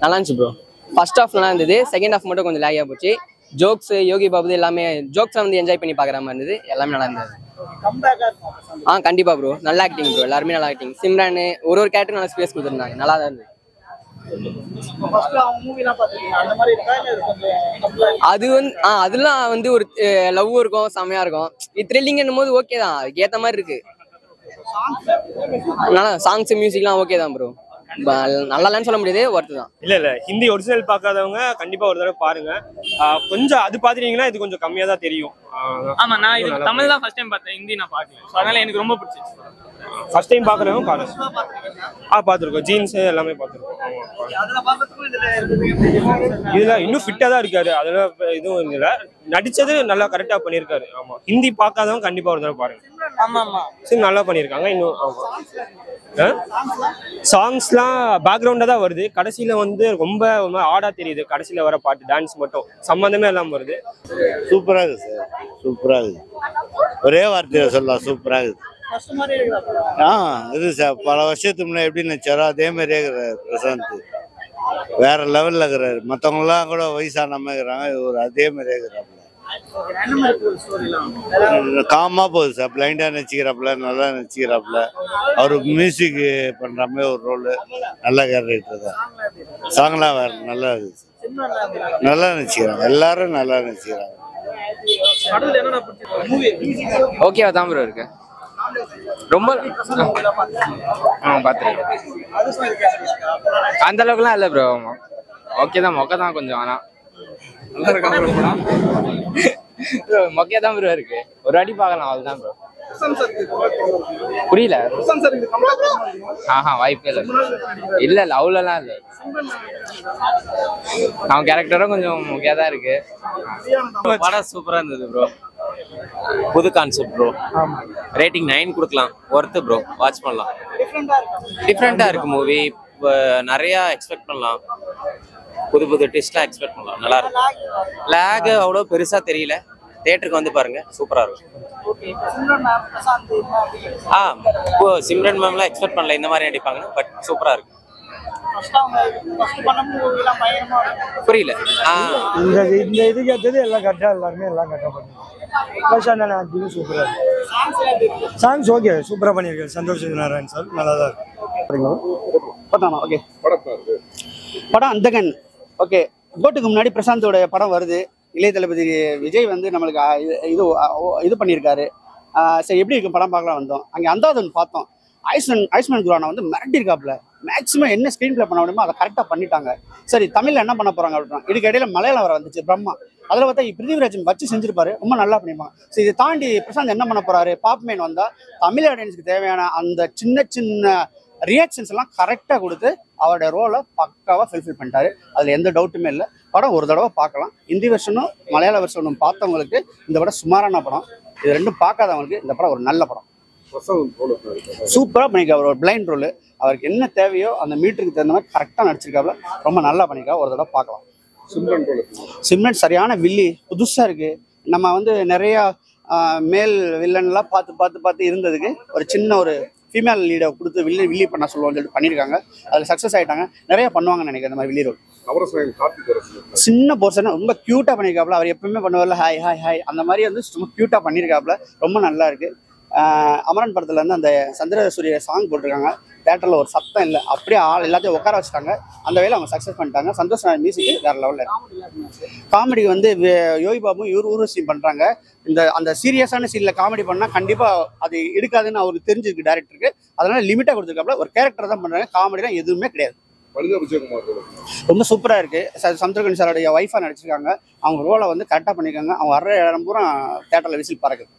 நல்லா இருந்துச்சு bro. First half நல்லா இருந்தது, செகண்ட் ஹாஃப் மட்டும் கொஞ்சம் லேகியாக போச்சு. ஜோக்ஸ் யோகி பாபு எல்லாமே ஜோக்ஸ் வந்து என்ஜாய் பண்ணி பார்க்குற மாதிரி இருந்தது. எல்லாமே நல்லா இருந்தது. கண்டிப்பா ப்ரோ. நல்ல ஆக்டிங் ப்ரோ, எல்லாருமே நல்லா ஆக்டிங். சிம்ரான் ஒரு கேரக்டர் நல்ல ஸ்பேஸ் கொடுத்துருந்தாங்க, நல்லா தான் இருந்தது. அது வந்து அதெல்லாம் வந்து ஒரு லவ் இருக்கும், செம்மையா இருக்கும். இது த்ரில்லிங் என்னும் போது ஓகே தான், அதுக்கு ஏற்ற மாதிரி இருக்கு. நல்லா சாங்ஸ் மியூசிக்லாம் ஓகே தான் ப்ரோ. நல்லாலன்னு சொல்ல முடியாது, ஒர்த்து தான். இல்ல ஹிந்தி ஒரிஜினல் பார்க்காதவங்க கண்டிப்பா ஒரு தடவை பாருங்க. கொஞ்சம் அது பாத்தீங்கன்னா இது கொஞ்சம் கம்மியா தான் தெரியும். ஆமா, நான் இது தமிழ் தான் ஃபர்ஸ்ட் டைம் பார்த்தேன், ஹிந்தி நான் பார்க்கல. சோ அதனால எனக்கு ரொம்ப பிடிச்சிருச்சு. ஃபர்ஸ்ட் டைம் பாக்குறவங்க பாருங்க. பாத்துருக்கோம், ஜீன்ஸ் எல்லாமே பாத்துருக்கோம். இதுல இன்னும் ஃபிட்டா தான் இருக்காரு, அதெல்லாம் இதுவும் இல்ல. நடிச்சது நல்லா கரெக்டா பண்ணிருக்காரு. ஆமா, ஹிந்தி பார்க்காதவங்க கண்டிப்பா ஒரு தடவை பாருங்க. நல்லா பண்ணிருக்காங்க. இன்னும் சாங்ஸ்லாம் பேக்ரவுண்டா தான் வருது. கடைசியில வந்து ரொம்ப ஆடா தெரியுது. கடைசியில வர பாட்டு டான்ஸ் மட்டும் சம்பந்தமே எல்லாம் வருது. சூப்பரா இருக்கு சார், சூப்பரா இருக்கு. ஒரே வார்த்தையில சொல்லலாம், சூப்பரா இருக்கு. இது சார் பல வருஷத்துக்கு முன்னாடி எப்படி நினைச்சாரோ அதே மாதிரியே இருக்கிறாரு பிரசாந்த். வேற லெவல்ல இருக்கிறாரு. மற்றவங்கலாம் கூட வயசான இருக்கிறாங்க, ஒரு அதே மாதிரியே இருக்கிறாப்புல. காமா போகுது சார். பிளைண்டா நடிச்சுக்கிறாப்புல, நல்லா நடிச்சுக்கிறாப்புல. அவரு மியூசிக் பண்ற மாதிரி ஒரு ரோல், நல்ல கேரக்டர் தான். சாங்லாம் வேற நல்லா இருக்கு, நல்லா நடிச்சுக்கிறாங்க. எல்லாரும் நல்லா நடிச்சுக்கிறாங்க. ஓகேவா தான் ப்ரோ இருக்கு. ரொம்ப பார்த்துருக்கேன். அந்த அளவுக்குலாம் இல்லை ப்ரோ. ஓகே தான், மொக்க தான் கொஞ்சம். ஆனால் நல்லா இருக்கா ப்ரோ? மொக்கையா தான் ப்ரோ இருக்கு. ஒரு அடி பார்க்கலாம், அவ்வளோதான் ப்ரோ. புரியல. வாய்ப்பே இல்லை. இல்லை அவ்வளோலாம் இல்லை. அவன் கேரக்டரும் கொஞ்சம் மொக்கையா தான் இருக்கு. படம் சூப்பரா இருந்தது ப்ரோ. புது கான்செப்ட் ப்ரோ. ரேட்டிங் 9 கொடுக்கலாம். ஒர்த்து ப்ரோ, வாட்ச் பண்ணலாம். டிஃப்ரெண்டா இருக்கு மூவி. நிறைய எக்ஸ்பெக்ட் பண்ணலாம். புது புது ட்விஸ்ட்லாம் எக்ஸ்பெக்ட் பண்ணலாம். நல்லா இருக்கும். லேக் அவ்வளோ பெருசா தெரியல. தியேட்டருக்கு வந்து பாருங்க, சூப்பரா இருக்கும். இப்போ சிம்ரன் மேம்லாம் எக்ஸ்பெக்ட் பண்ணல இந்த மாதிரி நடிப்பாங்கன்னு. பட் சூப்பரா இருக்கு. புரியல. இந்த இதுக்கு ஏற்றது எல்லாம் கரெக்டா, எல்லாருமே எல்லாம் கரெக்டா பண்ணுங்க. சூப்பரா இருக்கு. சாங்ஸ் ஓகே, சூப்பரா பண்ணிருக்காரு சந்தோஷ் நாராயண் சார். நல்லா தான் இருக்கு. படம் அந்தகன். ஓகே, கோட்டுக்கு முன்னாடி பிரசாந்தோட படம் வருது. இளைய தளபதி விஜய் வந்து நம்மளுக்கு இது பண்ணியிருக்காரு. சரி, எப்படி இருக்கு படம் பார்க்கலாம் வந்தோம். அங்கே அந்தாதன் பார்த்தோம். ஐஸ்மன் குரானா வந்து மிரட்டிருக்காப்புல. மேக்ஸிமம் என்ன ஸ்க்ரீன் பிளே பண்ண முடியுமோ அதை கரெக்டாக பண்ணிட்டாங்க. சரி, தமிழில் என்ன பண்ண போகிறாங்க அப்படின்னா, இதுக்கு இடையில மலையாளம் வர வந்துச்சு, பிரம்மா. அதில் பார்த்தா பிருத்திவிராஜன் வச்சு செஞ்சிருப்பாரு, ரொம்ப நல்லா பண்ணிப்பாங்க. ஸோ இதை தாண்டி பிரசாந்த் என்ன பண்ண போறாரு, பாப்மேன் வந்தால் தமிழ் ஆடியன்ஸுக்கு தேவையான அந்த சின்ன சின்ன ரியாக்ஷன்ஸ் எல்லாம் கரெக்டாக கொடுத்து அவருடைய ரோலை பக்காவாக ஃபுல்ஃபில் பண்ணிட்டாரு. அதில் எந்த டவுட்டுமே இல்லை. படம் ஒரு தடவை பார்க்கலாம். ஹிந்தி வெர்ஷனும் மலையாள வெர்ஷனும் பார்த்தவங்களுக்கு இந்த படம் சுமாரான படம். இது ரெண்டும் பார்க்காதவங்களுக்கு இந்த படம் ஒரு நல்ல படம். சூப்பராக பண்ணியிருக்கா. அவர் ஒரு பிளைண்ட் ரோல். அவருக்கு என்ன தேவையோ அந்த மீட்டருக்கு தகுந்த மாதிரி கரெக்டாக நடிச்சிருக்காப்புல. ரொம்ப நல்லா பண்ணியிருக்கா. ஒரு தடவை பார்க்கலாம். சிம்ரன் சரியான வில்லி, புதுசாக இருக்கு. நம்ம வந்து நிறையா மேல் வில்லன்லாம் பார்த்து இருந்ததுக்கு ஒரு சின்ன ஒரு ஃபீமேல் லீடை கொடுத்து வில்லி பண்ண சொல்லுவாங்க சொல்லிட்டு பண்ணியிருக்காங்க. அதில் சக்ஸஸ் ஆகிட்டாங்க. நிறைய பண்ணுவாங்கன்னு நினைக்கிறேன் இந்த மாதிரி வில்லி ரோல். சின்ன போர்ஷன் ரொம்ப க்யூட்டாக பண்ணியிருக்காப்புல. அவர் எப்பவுமே பண்ணுவார்ல, ஹாய் ஹாய் ஹாய், அந்த மாதிரி வந்து ரொம்ப க்யூட்டாக பண்ணியிருக்காப்புல. ரொம்ப நல்லா இருக்கு. அமரன் படத்தில் வந்து அந்த சந்திரசூரிய சாங் போட்டிருக்காங்க. தேட்டரில் ஒரு சத்தம் இல்லை, அப்படியே ஆள் எல்லாத்தையும் உட்கார வச்சுட்டாங்க. அந்த வேலை அவங்க சக்ஸஸ் பண்ணிட்டாங்க. சந்தோஷ் மியூசிக் வேற லெவலில். காமெடி வந்து யோகி பாபு ஊர்வசி பண்ணுறாங்க. அந்த சீரியஸான சீனில் காமெடி பண்ணால் கண்டிப்பாக அது எடுக்காதுன்னு அவருக்கு தெரிஞ்சிருக்கு டேரக்டருக்கு. அதனால லிமிட்டாக கொடுத்துருக்காப்புல. ஒரு கேரக்டர் தான் பண்ணுறாங்க, காமெடிலாம் எதுவுமே கிடையாது. ரொம்ப சூப்பராக இருக்கு. சமுத்திரகனி சாரோடைய ஒய்ஃபாக நடிச்சிருக்காங்க. அவங்க ரோலை வந்து கரெக்டாக பண்ணியிருக்காங்க. அவங்க வர்ற இடம் பூரா தேட்டரில் விசில் பறக்குது.